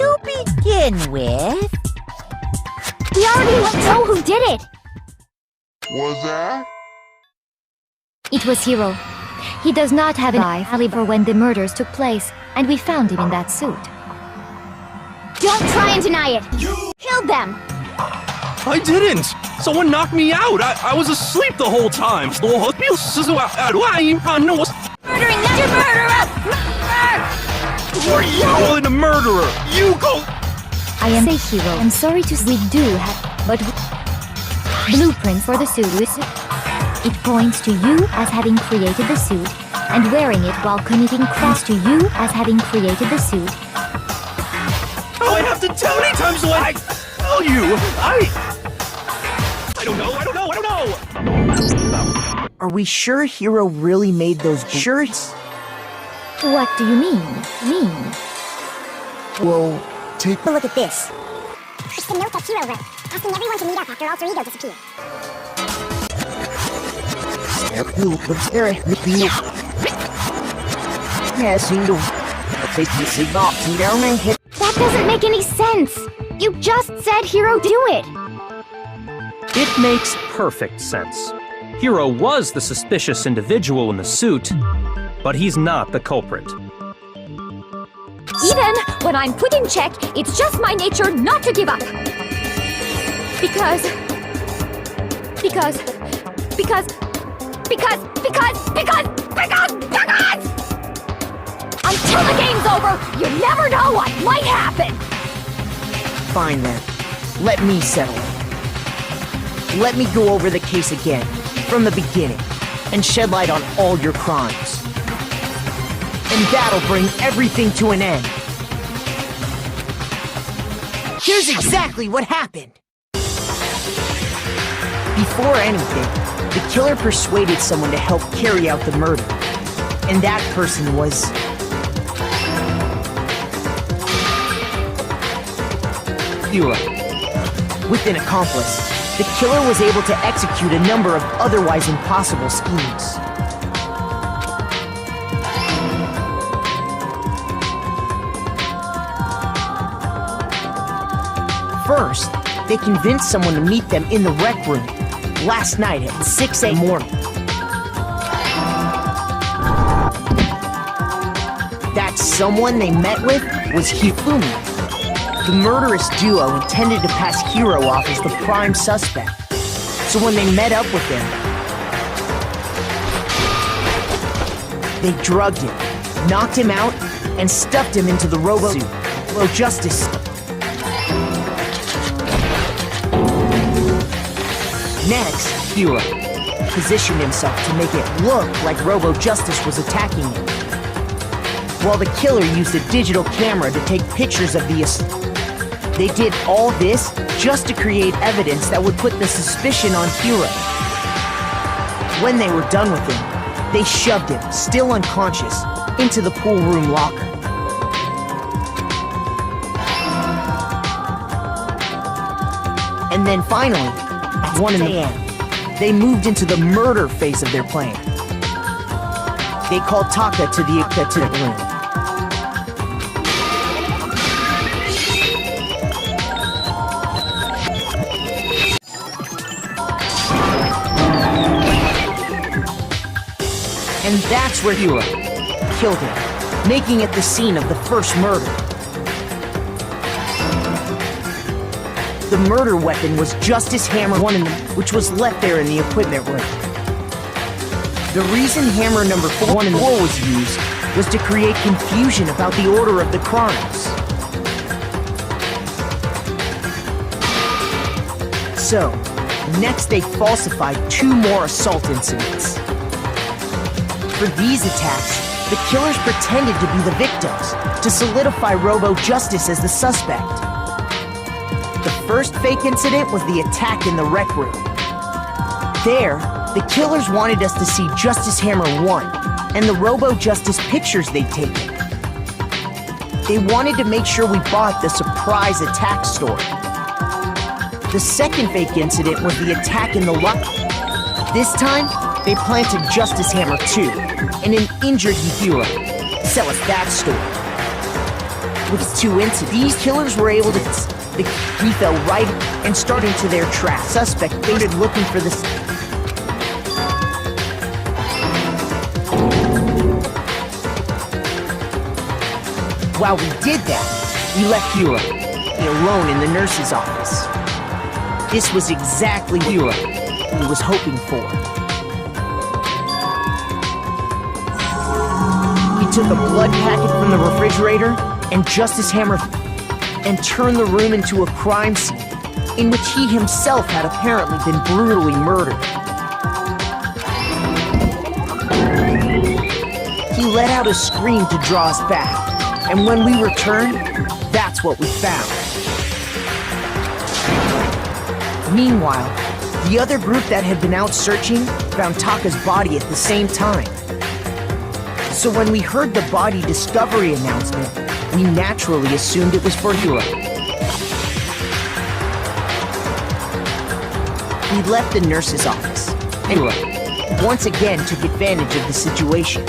To begin with... We already know who did it! Was that? It was Hiro. He does not have an alibi for when the murders took place, and we found him in that suit. Don't try and deny it! You killed them! I didn't! Someone knocked me out! I was asleep the whole time! Murdering not your murderer! You're calling a murderer! You go! I am a hero. I'm sorry to say we do have, but blueprint for the suit. It points to you as having created the suit, and wearing it while committing crimes to you as having created the suit. Oh, I have to tell many times do I tell you! I don't know! Are we sure Hiro really made those shirts? What do you mean? Well, take a look at this. It's the note that Hiro wrote, asking everyone to meet up after Alter Ego disappeared. That doesn't make any sense! You just said Hiro do it! It makes perfect sense. Hiro was the suspicious individual in the suit, but he's not the culprit. Even when I'm put in check, it's just my nature not to give up. Because until the game's over, you never know what might happen! Fine then. Let me settle it. Let me go over the case again, from the beginning, and shed light on all your crimes. And that'll bring everything to an end. Here's exactly what happened! Before anything, the killer persuaded someone to help carry out the murder. And that person was... Hiro. With an accomplice, the killer was able to execute a number of otherwise impossible schemes. First, they convinced someone to meet them in the rec room last night at 6 a.m. That someone they met with was Hifumi. The murderous duo intended to pass Hiro off as the prime suspect. So when they met up with him, they drugged him, knocked him out, and stuffed him into the robo-suit. Justice. Next, Hiro positioned himself to make it look like Robo-Justice was attacking him, while the killer used a digital camera to take pictures of the They did all this just to create evidence that would put the suspicion on Hiro. When they were done with him, they shoved him, still unconscious, into the pool room locker. And then finally, at 1 a.m., they moved into the murder phase of their plan. They called Taka to the room. And that's where Hiro killed him, making it the scene of the first murder. The murder weapon was Justice Hammer 1 in them, which was left there in the equipment room. The reason Hammer number 4 in the 4 was used was to create confusion about the order of the crimes. So, next they falsified 2 more assault incidents. For these attacks, the killers pretended to be the victims to solidify Robo-Justice as the suspect. The first fake incident was the attack in the rec room. There, the killers wanted us to see Justice Hammer 1 and the Robo-Justice pictures they'd taken. They wanted to make sure we bought the surprise attack story. The second fake incident was the attack in the locker. This time, they planted Justice Hammer 2 and an injured Hiro. Sell us that story. With 2 incidents, these killers were able to... We fell right and started into their trap. Suspect started looking for this... While we did that, we left Hiro alone in the nurse's office. This was exactly what Hiro he was hoping for. He took a blood packet from the refrigerator and Justice Hammer and turned the room into a crime scene in which he himself had apparently been brutally murdered. He let out a scream to draw us back, and when we returned, that's what we found. Meanwhile, the other group that had been out searching found Taka's body at the same time. So when we heard the body discovery announcement, we naturally assumed it was for Hiro. We left the nurse's office, and Hiro once again took advantage of the situation.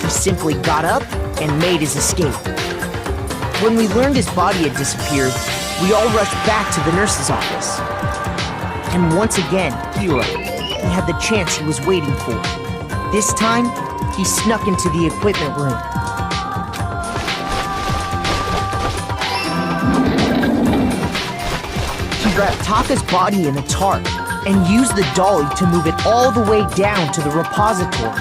He simply got up and made his escape. When we learned his body had disappeared, we all rushed back to the nurse's office. And once again, Hiro, he had the chance he was waiting for. This time, he snuck into the equipment room. He wrapped Taka's body in a tarp and used the dolly to move it all the way down to the repository.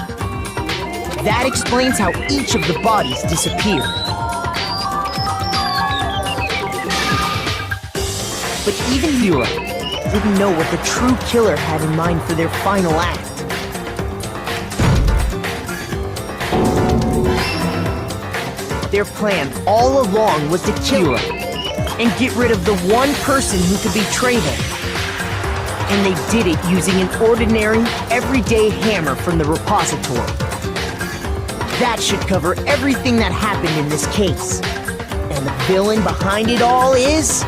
That explains how each of the bodies disappeared. But even Hiro didn't know what the true killer had in mind for their final act. Their plan all along was to kill Hiro and get rid of the one person who could betray them. And they did it using an ordinary, everyday hammer from the repository. That should cover everything that happened in this case. And the villain behind it all is...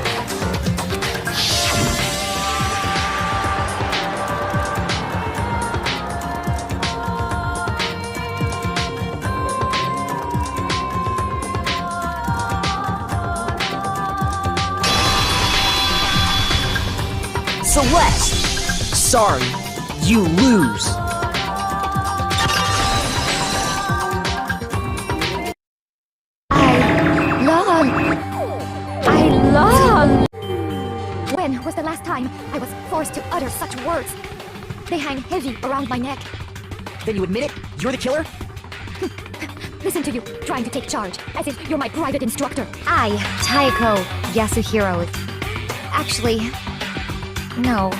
Celeste! Sorry, you lose. When was the last time I was forced to utter such words? They hang heavy around my neck. Then you admit it? You're the killer? Listen to you, trying to take charge, as if you're my private instructor. I, Taiko Yasuhiro, actually, no.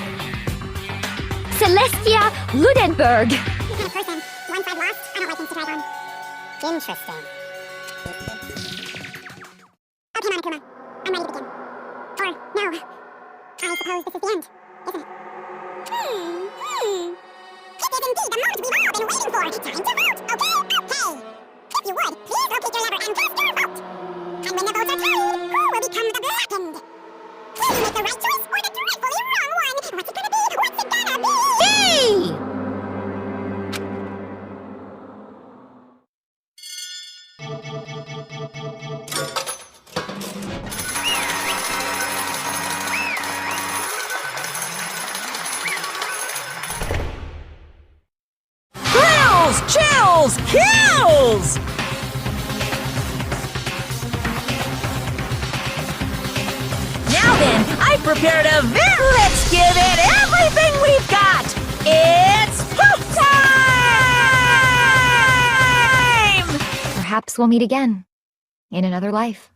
Celestia Ludenberg! This kind of person, once I've lost, I don't like things to try on. Interesting. Okay, Monokuma, I'm ready to begin. Or, no. I suppose this is the end, isn't it? It is indeed the moment we've all been waiting for. Time to vote, okay? Okay! If you would, please locate your lever and cast your vote. And when the votes are tallied, who will become the blackened? Will you make the right choice or the dreadfully wrong one? What's it gonna be? What's it gonna be? Chills! Kills! Now then, I prepared a let's give it everything we've got! It's poop time! Perhaps we'll meet again, in another life.